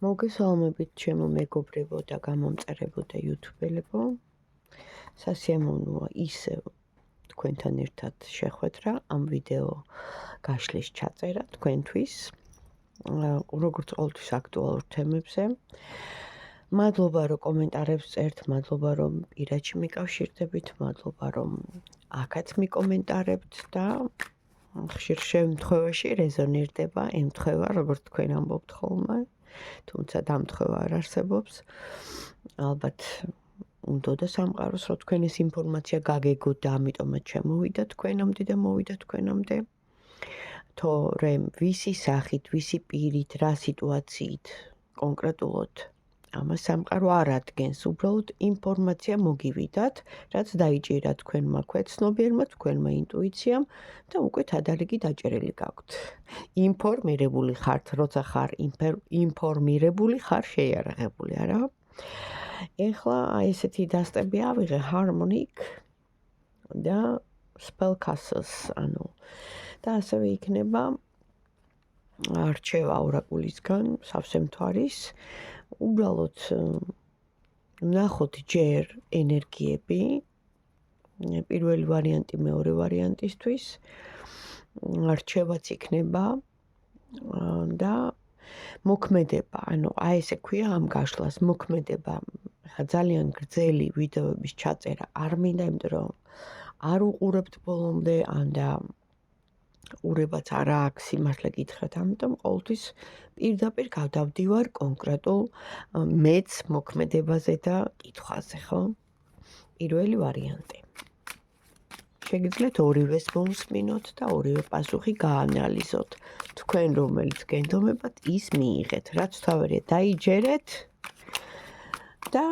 მოგესალმებით ჩემო მეგობრებო და გამომწერებო და იუთუბელებო. სასიამოვნოა ისევ თქვენთან ერთად შეხვედრა ამ ვიდეო გაშლის ჩაწერა თქვენთვის. როგორც ყოველთვის აქტუალურ თემებზე. მადლობა რომ კომენტარებს წერთ, მადლობა რომ პირადში მიკავშირდებით, მადლობა რომ აქაც მიკომენტარებთ და ხშირ შემთხვევაში რეზონირდება ემთხვევა, როგორც თქვენ ამბობთ ხოლმე. თუმცა დამთხევა არ არსებობს. ალბათ უნდა სამყაროს რომ თქვენ ეს ინფორმაცია გაგეგოთ და ამიტომაც შემოვიდა თქვენამდე და მოვიდა თქვენამდე. თორემ ვისი სახით, ვისი პირით, რა სიტუაციით კონკრეტულად ამას სამყარო არ ადგენს, უბრალოდ ინფორმაცია მოგივიდათ, რაც დაიჭირა თქვენმა ქვეცნობიერმა, თქვენმა ინტუიციამ და უკვე თადარიგი დაჭერილი გაქვთ. ინფორმირებული ხართ, როცა ხარ ინფორმირებული ხარ შეიარაღებული, არა? ეხლა ესეთი დასტები ავიღე Harmonic და Spellcastles, და ასევე იქნება არჩევა ორაკულისგან, სავსე მთვარის. უბრალოდ ვნახოთ ჯერ ენერგიები, პირველი ვარიანტი მეორე ვარიანტისთვის, არჩევაც იქნება და მოქმედება, აი ესე ქვია ამ გაშლას, მოქმედება. ძალიან გრძელი ვიდეოების ჩაწერა არ მინდა, იმიტომ რომ არ უყურებთ ბოლომდე, და ყურებაც არ აქვს, სიმართლე გითხრათ, ამიტომ ყოველთვის პირდაპირ გადავდივარ კონკრეტულ მეც მოქმედებაზე და კითხვაზე, ხო? პირველი ვარიანტი. შეგიძლიათ ორივეს მოусმინოთ და ორივე პასუხი გაანალიზოთ. თქვენ რომელიც გენდომებათ, ის მიიღეთ, რაც თავარია დაიჯერეთ და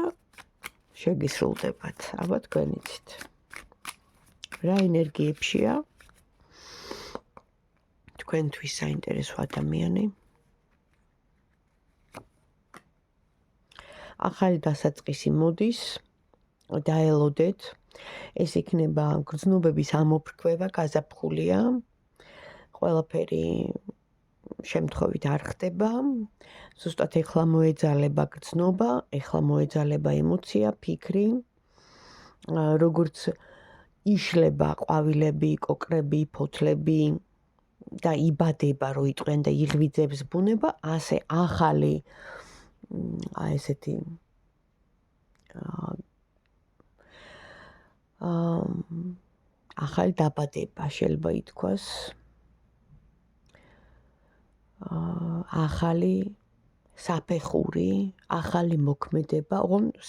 შეგისრულდებათ. აბა თქვენ იცით. რა ენერგიებშია თქვენთვის საინტერესო ადამიანი? ახალი დასაწყისი მოდის, დაელოდეთ. ეს იქნება გრძნობების ამოფრქვევა, გაზაფხულია. ყველაფერი შემთხვევით არ ხდება. ზუსტად ეხლა მოეძალება გრძნობა, ეხლა მოეძალება ემოცია, ფიქრი. როგორც იშლება ყვავილები, კოკრები, ფოთლები და იბადება, რო იტყვიან და იღვიძებს ბუნება, ასე ახალი ესეთი ახალი დაბადება შეიძლება ითქვას. ახალი საფეხური, ახალი მოქმედება,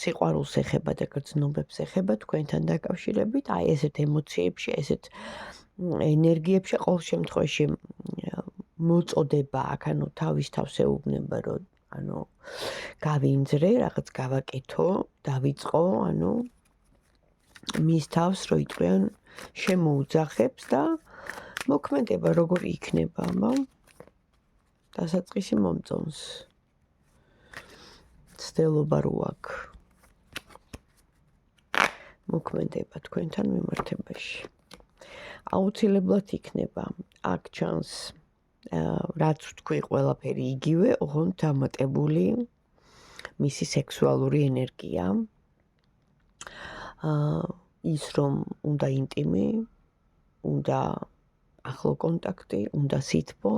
სიყვარულს ეხება და გრძნობებს ეხება თქვენთან დაკავშირებით, აი ესეთ ემოციებში, ესეთ ენერგიებში ყოველ შემთხვევაში მოწოდება აქ, თავის თავს ეუბნება, რომ გავინძრე, რაღაც გავაკეთო, დავიწყო, მის თავს რო იტყვიან შემოუძახებს და მოქმედება როგორ იქნება, დასაწყისი მომწონს. ცდილობა რო აქვს მოქმედება თქვენთან მიმართებაში. აუცილებლად იქნება აქ ჩანს რაც ვთქვი ყველაფერი იგივე, ოღონდ დამატებული მისი სექსუალური ენერგია. ის რომ უნდა ინტიმი, უნდა ახლო კონტაქტი, უნდა სითბო.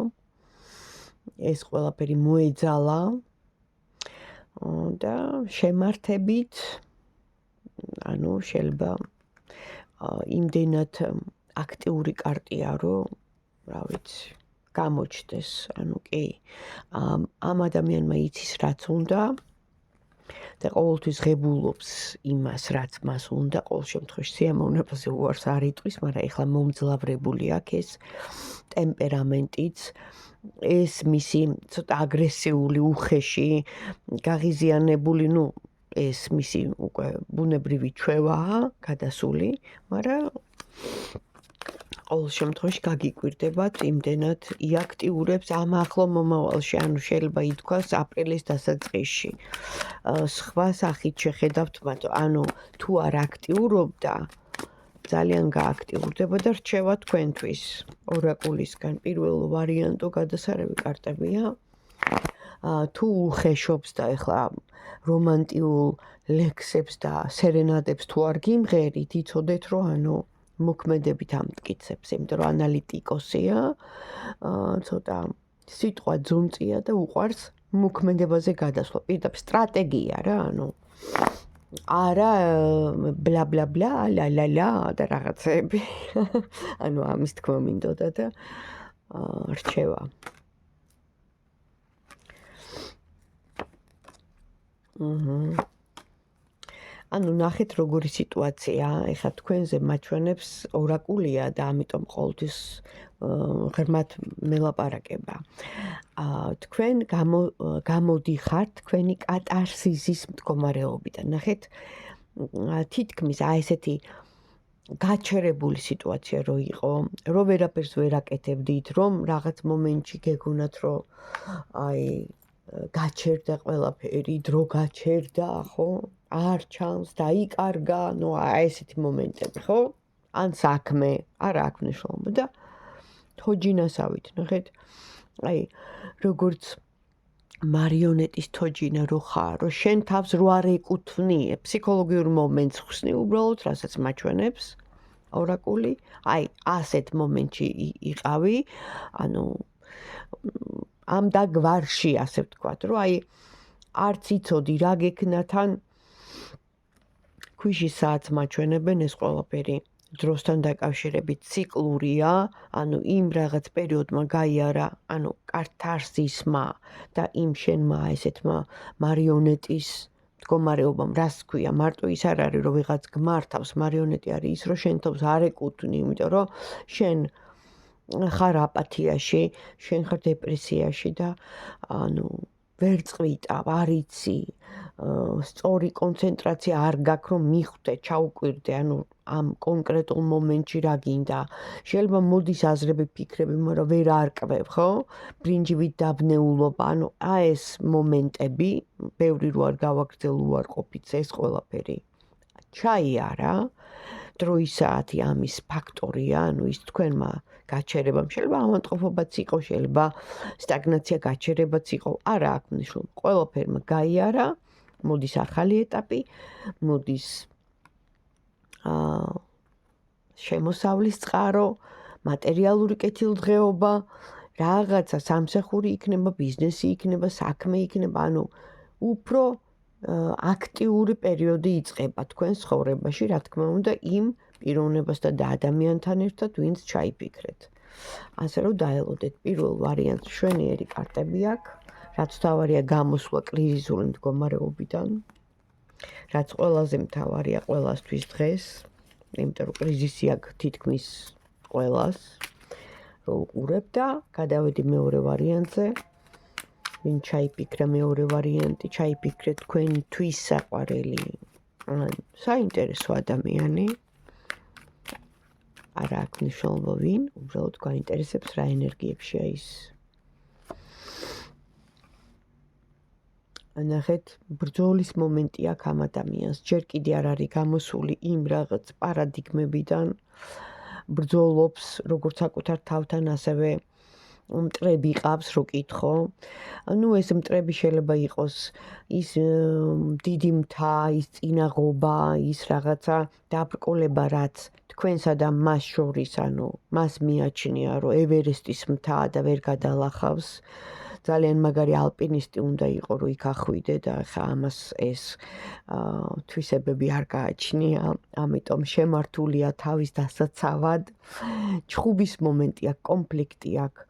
ეს ყველაფერი მოეძალა და შემართებით, შეიძლება იმდენად აქტიური კარტია, რომ რა ვიცი, გამოჩნდეს, კი. ამ ადამიანმა იცის რაც უნდა და ყოველთვის ღებულობს იმას, რაც მას უნდა, ყოველ შემთხვევაში სიამოვნებაზე უარს არ იტყვის, მაგრამ ეხლა მომძლავრებული აქვს ეს ტემპერამენტიც, ეს მისი ცოტა აგრესიული, უხეში, გაღიზიანებული, ეს მისი უკვე ბუნებრივი ჩვევაა გადასული, მაგრამ ყოველ შემთხვევაში გაგიკვირდებათ, იმდენად იაქტიურებს ამ ახლო მომავალში, შეიძლება ითქვას აპრილის დასაწყისში. სხვა სახით შეხედავთ მათ, თუ არ აქტიურობდა, ძალიან გააქტიურდება და რჩევა თქვენთვის ორაკულისგან. პირველ ვარიანტო გადასარევი კარტებია. თუ უხეშობს და ეხლა რომანტიულ ლექსებს და სერენადებს თუ არ გიმღერით, იცოდეთ რომ ანუ მოქმედებით ამ მტკიცებს, იმიტომ რომ ანალიტიკოსია, ცოტა სიტყვა ძუნწია და უყვარს მოქმედებაზე გადასვლა. პირდაპირ სტრატეგია რა, ანუ არა ბლა ბლა ბლა ლა ლა ლა და რაღაცები. ანუ ამის თქმა მინდოდა და რჩევა. ანუ ნახეთ როგორი სიტუაცია, ეხლა თქვენზე მაჩვენებს ორაკულია და ამიტომ ყოველთვის ღრმად მელაპარაკება. თქვენ გამოდიხართ თქვენი კატარსისის მდგომარეობიდან. ნახეთ, თითქმის ესეთი გაჩერებული სიტუაცია რო იყო, რომ ვერაფერს ვერ აკეთებდით, რომ რაღაც მომენტში გეგონათ, რომ გაჩერდა ყველაფერი, დრო გაჩერდა, ხო? არ ჩანს, დაიკარგა, ნუ ესეთი მომენტები, ხო? ან საქმე, არა აქვს მნიშვნელობა და თოჯინასავით, ნახეთ, როგორც მარიონეტის თოჯინა რო ხარ, რომ შენ თავს რო არ ეკუთვნი, ფსიქოლოგიურ მომენტს ხსნი უბრალოდ, რასაც მაჩვენებს ორაკული, ასეთ მომენტში იყავი, ანუ ამ დაგვარში, ასე ვთქვათ, რომ არც იცოდი რა გექნათან ქვიშის საათს მაჩვენებენ ეს ყველაფერი დროსთან დაკავშირებით ციკლურია, ანუ იმ რაღაც პერიოდმა გაიარა, ანუ კათარსისმა და იმ შენმა ესეთმა მარიონეტის მდგომარეობამ, რას ქვია, მარტო ის არ არის, რომ ვიღაც გმართავს, მარიონეტი არის ის, რომ შენ თავს არ ეკუთვნი, იმიტომ რომ შენ ხარ აპათიაში, შენ ხარ დეპრესიაში და ანუ ვერ წვიტავ, არ იცი, სწორი კონცენტრაცია არ გაქვს, რომ მიხვდე, ჩაუკვირდე, ანუ ამ კონკრეტულ მომენტში რა გინდა. შეიძლება მოდის აზრები, ფიქრები, მაგრამ ვერ არკვევ, ხო? ბრინჯივით დაბნეულობა, ანუ ეს მომენტები, ბევრი რო არ გავაგრძელ უარყოფით ეს ყველაფერი. ჩაიარა, დროის საათი ამის ფაქტორია, ანუ ის თქვენმა გაჩერებამ, შეიძლება ავადმყოფობაც იყო, შეიძლება სტაგნაცია გაჩერებაც იყო, არა აქვს მნიშვნელობა. ყველაფერმა გაიარა, მოდის ახალი ეტაპი, მოდის შემოსავლის წყარო, მატერიალური კეთილდღეობა, რაღაცა სამსახური იქნება, ბიზნესი იქნება, საქმე იქნება, ანუ უფრო აქტიური პერიოდი იწყება თქვენ ცხოვრებაში, რა თქმა უნდა, იმ პიროვნებასთან და ადამიანთან ერთად, ვინც ჩაიფიქრეთ. ასე რომ დაელოდეთ პირველ ვარიანტს მშვენიერი კარტები აქვს, რაც თავარია გამოსვლა კრიზისული მდგომარეობიდან, რაც ყველაზე მთავარია ყველასთვის დღეს, იმიტომ რომ კრიზისი აქვს თითქმის ყველას, რო უყურებ და გადავედი მეორე ვარიანტზე. ვინ ჩაიფიქრა მეორე ვარიანტი, ჩაიფიქრეთ თქვენთვის საყვარელი, საინტერესო ადამიანი. არა აქვს მნიშვნელობა ვინ, უბრალოდ გვაინტერესებს რა ენერგიებშია ის. ნახეთ, ბრძოლის მომენტი აქვს ამ ადამიანს, ჯერ კიდე არ არის გამოსული იმ რაღაც პარადიგმებიდან, ბრძოლობს როგორც საკუთარ თავთან, ასევე მტრები ყავს, რო კითხო. ნუ ეს მტრები შეიძლება იყოს ის დიდი მთა, ის წინაღობა, ის რაღაცა დაბრკოლება, რაც თქვენსა და მას შორის, ანუ მას მიაჩნია, რომ ევერესტის მთა და ვერ გადალახავს. ძალიან მაგარი ალპინისტი უნდა იყო, რომ იქ ახვიდე და ხა ამას ეს თვისებები არ გააჩნია, ამიტომ შემართულია თავის დასაცავად. ჩხუბის მომენტი აქვს, კონფლიქტი აქვს.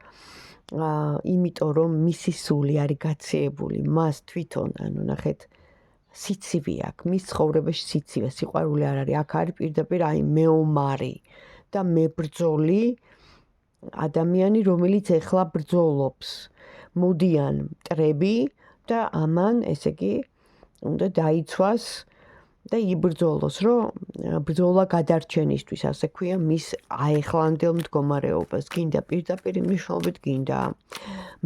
იმიტომ რომ მისი სული არის გაციებული, მას თვითონ, ანუ ნახეთ, სიცივე აქვს, მის ცხოვრებაში სიცივე, სიყვარული არ არის, აქ არის პირდაპირ მეომარი და მებრძოლი ადამიანი, რომელიც ეხლა ბრძოლობს. მოდიან მტრები და ამან, ესე იგი, უნდა დაიცვას და იბრძოლოს, რომ ბრძოლა გადარჩენისთვის, ასე ქვია, მის აეხლანდელ მდგომარეობას. გინდა პირდაპირ მნიშვნელობით, გინდა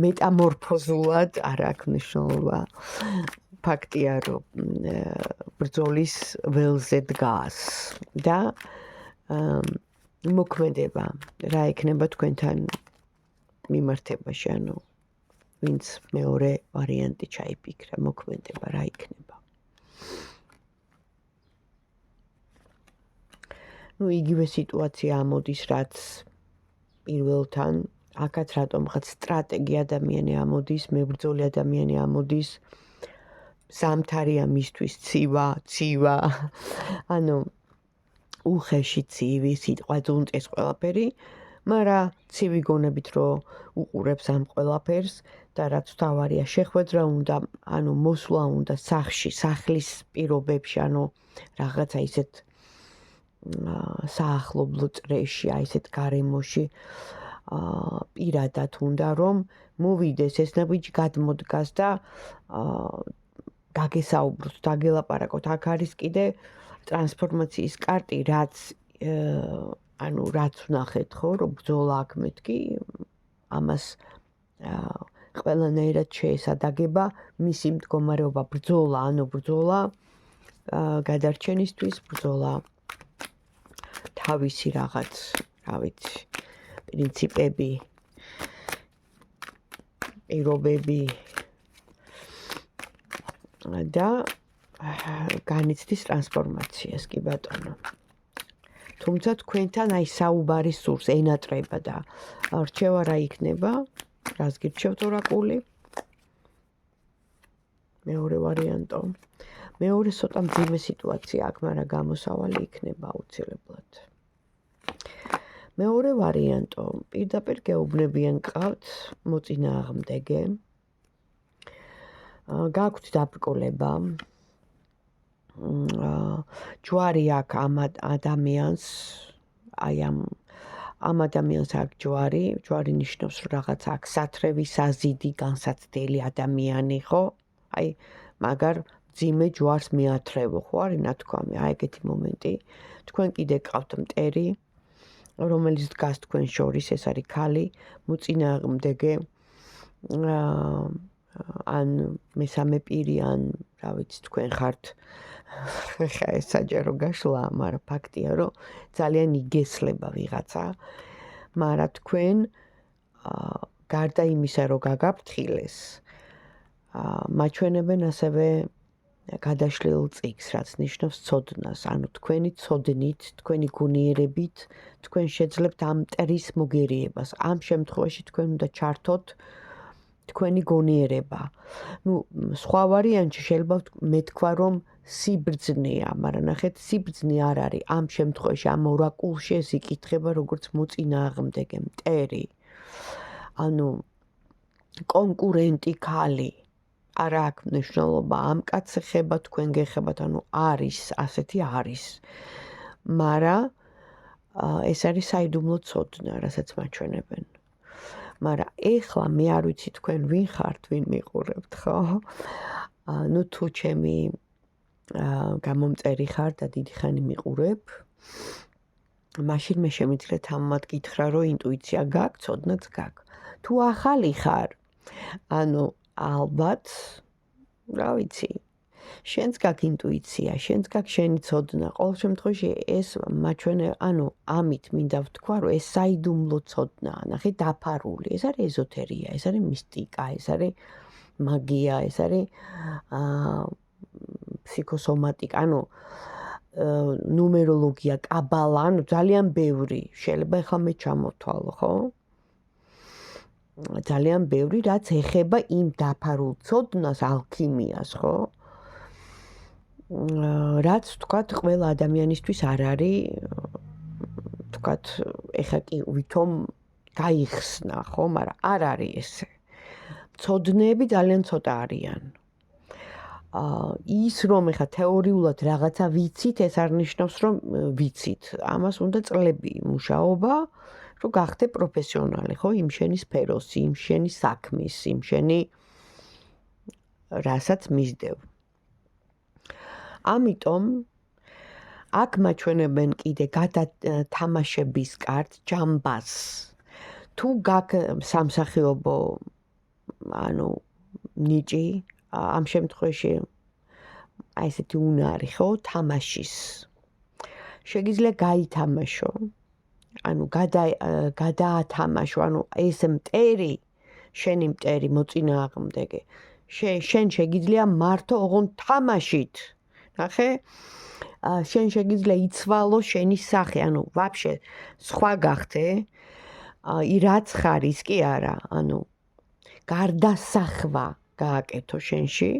მეტამორფოზულად, არ აქვს მნიშვნელობა. ფაქტია, რომ ბრძოლის ველზე დგას და მოქმედება რა ექნება თქვენთან მიმართებაში, ანუ ვინც მეორე ვარიანტი ჩაიფიქრა, მოქმედება რა იქნება. იგივე სიტუაცია ამოდის, რაც პირველთან, აქაც რატომღაც სტრატეგი ადამიანი ამოდის, მებრძოლი ადამიანი ამოდის, ზამთარია მისთვის ცივა, ანუ უხეში ცივი, სიტყვაზე უნწეს ყველაფერი, მაგრამ ცივი გონებით რომ უყურებს ამ ყველაფერს და რაც თავარია შეხვედრა უნდა, ანუ მოსვლა უნდა სახლში, სახლის პირობებში, ანუ რაღაცა ისეთ საახლობლო წრეში, ისეთ გარემოში პირადად უნდა რომ მოვიდეს ეს ნაბიჯი გადმოდგას და გაგესაუბროთ, დაგელაპარაკოთ. აქ არის კიდე ტრანსფორმაციის კარტი, რაც ვნახეთ, ხო, რომ ბრძოლა აქ მეთქი, ამას ყველანაირად შეესადაგება მისი მდგომარეობა, ბრძოლა გადარჩენისთვის, ბრძოლა თავისი რაღაც, რა ვიცი, პრინციპები, პირობები და განიცდის ტრანსფორმაციას, კი ბატონო. თუმცა თქვენთან საუბარი სურს, ენატრება და რჩევა რა იქნება, რას გირჩევთ ორაკული? მეორე ვარიანტო. მეორე ცოტა მძიმე სიტუაცია აქვს, მაგრამ გამოსავალი იქნება აუცილებლად. მეორე ვარიანტო, პირდაპირ გეუბნებიან გყავთ მოწინააღმდეგე. გაქვთ დაბრკოლება. ჯვარი აქვს ამ ადამიანს, ამ ადამიანს აქვს ჯვარი ნიშნავს რომ რაღაც აქვს სათრევი, საზიდი, განსაცდელი ადამიანი, ხო? მაგარ ძიმე ჯვარს მეათრევო, ხო არის ნათქვამი, ეგეთი მომენტი. თქვენ კიდე გყავთ მტერი, რომელიც დგას თქვენ შორის, ეს არის ქალი, მოწინააღმდეგე, ან მესამე პირი, ან რა ვიცი, თქვენ ხართ ხა ეს საჯარო გაშლა, მაგრამ ფაქტია, რომ ძალიან იგესლება ვიღაცა, მაგრამ თქვენ გარდა იმისა, რომ გაგაფრთხილეს, მაჩვენებენ ასევე გადაშლილ წიგს, რაც ნიშნავს ცოდნას, ანუ თქვენი ცოდნით, თქვენი გონიერებით, თქვენ შეძლებთ ამ მტრის მოგერიებას. ამ შემთხვევაში თქვენ უნდა ჩართოთ თქვენი გონიერება. სხვა ვარიანტში შეიძლება მეთქვა, რომ სიბრძნეა, მაგრამ ნახეთ, სიბრძნე არ არის. ამ შემთხვევაში ამ ორაკულში ეს იკითხება როგორც მოწინააღმდეგე მტერი. ანუ კონკურენტი ქალი. არ აქვს მნიშვნელობა, ამ კაცს ეხება, თქვენ გეხებათ, ანუ არის, ასეთი არის. მაგრამ ეს არის საიდუმლო ცოდნა, რასაც მაჩვენებენ. მაგრამ ეხლა მე არ ვიცი თქვენ ვინ ხართ, ვინ მიყურებთ, ხო? თუ ჩემი გამომწერი ხარ და დიდი ხანი მიყურებ, მაშინ მე შემიძლია თამამად გითხრა, რომ ინტუიცია გაქვს, ცოდნაც გაქვს. თუ ახალი ხარ, ანუ ალბათ, რა ვიცი, შენც გაქვს ინტუიცია, შენც გაქვს შენი ცოდნა. ყოველ შემთხვევაში ეს ანუ ამით მინდა ვთქვა, რომ ეს საიდუმლო ცოდნაა, ნახე, დაფარული. ეს არის ეზოთერია, ეს არის მისტიკა, ეს არის მაგია, ეს არის ფსიქოსომატიკა, ანუ ნუმეროლოგია, კაბალა, ანუ ძალიან ბევრი. შეიძლება ახლა მე ჩამოთვალო, ხო? ძალიან ბევრი, რაც ეხება იმ დაფარულ ცოდნას, ალქიმიას, ხო? რაც თქვათ ყველა ადამიანისთვის არ არის, თქვათ, ეხა კი ვითომ გაიხსნა, ხო, მაგრამ არ არის ესე. ცოდნეები ძალიან ცოტა არიან. ის რომ ეხა თეორიულად რაღაცა ვიცით, ეს არ ნიშნავს, რომ ვიცით. ამას უნდა წლები მუშაობა, რომ გახდე პროფესიონალი, ხო, იმ შენი სფეროს, იმ შენი საქმის, იმ შენი რასაც მისდევ. ამიტომ აქ მაჩვენებენ კიდე გადათამაშების კარტ ჯამბას. თუ გაქვს სამსახიობო, ანუ ნიჭი, ამ შემთხვევაში ესეთი უნარი, ხო, თამაშის. შეგიძლია გაითამაშო, ანუ გადაათამაშო, ანუ ეს მტერი შენი მტერი მოწინააღმდეგე შენ შეგიძლია მართო ოღონდ თამაშით ნახე შენ შეგიძლია იცვალო შენი სახე ანუ ვაფშე სხვა გახდე რაც ხარის კი არა ანუ გარდასახვა გააკეთო შენში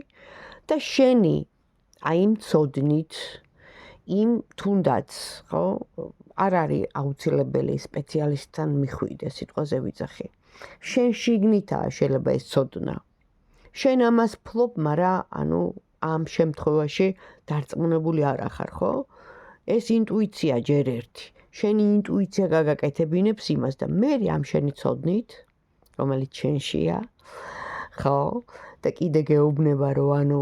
და შენი აი მწოდნით იმ თუნდაც ხო არ არის აუცილებელი სპეციალისტთან მიხვიდე სიტყვაზე ვიძახი შენ შიგნითაა შეიძლება ეს ცოდნა შენ ამას ფლობ მაგრამ ანუ ამ შემთხვევაში დარწმუნებული არ ახარ ხო ეს ინტუიცია ჯერ ერთი შენი ინტუიცია გაგაკეთებინებს იმას და მე ამ შენი ცოდნით რომელიც შენშია ხო და კიდე გეუბნება რომ ანუ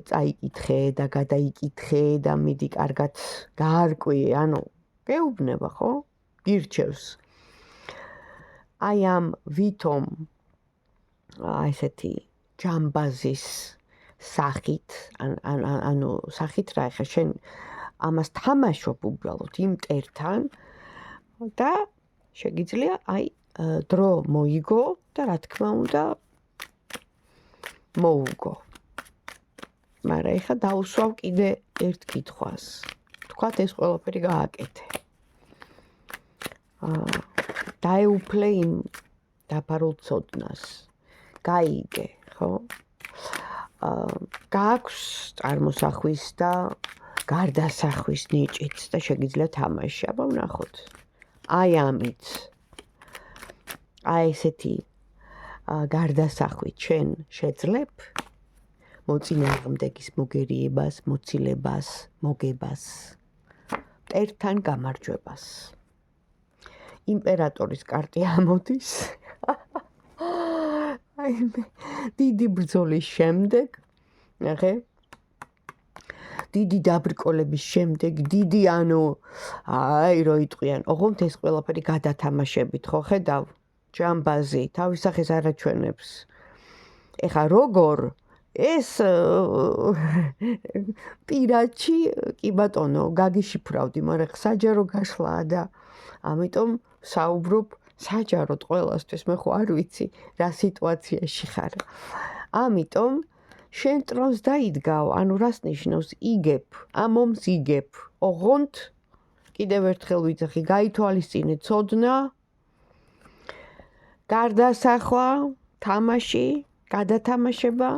წაიკითხე და გადაიკითხე და მიდი კარგად გაარკვი ანუ გეუბნება ხო გირჩევს აი ამ ვითომ ესეთი ჯამბაზის სახით ანუ სახით რა ხა შენ ამას თამაშობ უბრალოდ იმ მტერთან და შეგიძლია აი დრო მოიგო და რა თქმა უნდა მოუგო მაგრამ ეხა დავუსვავ კიდე ერთ კითხვას თქვათ ეს ყველაფერი გააკეთე დაეუფლე იმ დაფარულ ცოდნას გაიგე ხო გააქვს წარმოსახვის და გარდასახვის ნიჭიც და შეგიძლია თამაში აბა ვნახოთ აი ამით აი ესეთი გარდასახვით შენ შეძლებ მოწინააღმდეგის მოგერიებას მოცილებას მოგებას მტერთან გამარჯვებას იმპერატორის კარტი ამოდის აი დიდი ბრძოლის შემდეგ ნახე დიდი დაბრკოლების შემდეგ დიდი ანუ აი რო იტყვიან ოღონდ ეს ყველაფერი გადათამაშებით ხო ხედავ ჯამბაზი თავის სახეს არაჩვენებს ეხა როგორ ეს პირაჩი კი ბატონო გაგიშიფრავდი მაგრამ საჯარო გაშლაა და ამიტომ საუბრობ საჯაროდ ყველასთვის მე ხო არ ვიცი რა სიტუაციაში ხარ ამიტომ შენ ტრონს დაიდგავ ანუ რას ნიშნავს იგებ ამომს იგებ ოღონდ კიდევ ერთხელ ვიძახი გაითვალისწინე ცოდნა გარდასახვა თამაში გადათამაშება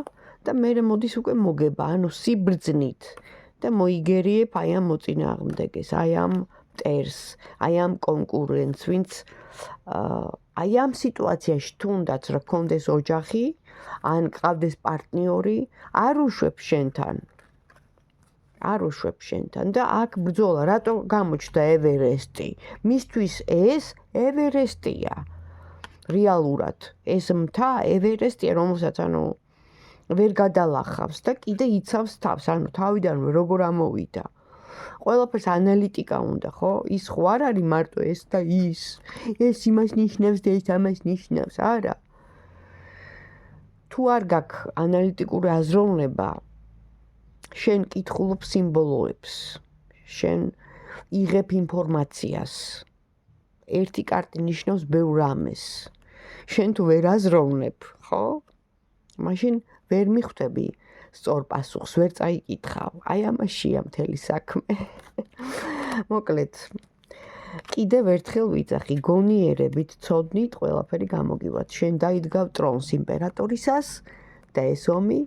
და მე მოდის უკვე მოგება ანუ სიბრძნით და მოიგერიებ აი ამ მოწინააღმდეგეს აი ამ მტერს აი ამ კონკურენტს ვინც აი ამ სიტუაციაში თუნდაც რა კონდეს ოჯახი ან ყავდეს პარტნიორი არ უშვებს შენთან და აქ ბრძოლა რატო გამოჩნდა ევერესტი მისთვის ეს ევერესტია რეალურად ეს მთა ევერესტია რომელსაც ანუ ვერ გადალახავს და კიდე იცავს თავს ანუ თავიდანვე როგორ ამოვიდა ყველაფერს ანალიტიკა უნდა ხო ის ხო არ არის მარტო ეს და ის იმას ნიშნავს და ეს ამას ნიშნავს არა თუ არ გაქვს ანალიტიკური აზროვნება შენ კითხულობ სიმბოლოებს შენ იღებ ინფორმაციას ერთი კარტი ნიშნავს ბევრ რამეს შენ თუ ვერ აზროვნებ ხო მაშინ ვერ მიხვდები სწორ პასუხს ვერ წაიკითხავ აი ამაშია მთელი საქმე მოკლედ კიდევ ერთხელ ვიძახი გონიერებით ცოდნით ყველაფერი გამოგივათ შენ დაიდგავ ტრონს იმპერატორისას და ეს ომი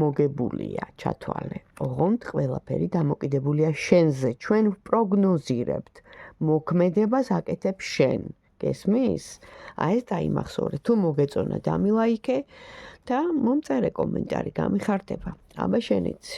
მოგებულია ჩათვალე ოღონდ ყველაფერი დამოკიდებულია შენზე ჩვენ ვპროგნოზირებთ მოქმედებას აკეთებ შენ გესმის აი ეს დაიმახსოვრე თუ მოგეწონა დამილაიქე და მომწერე კომენტარი გამიხარდება აბა შენიც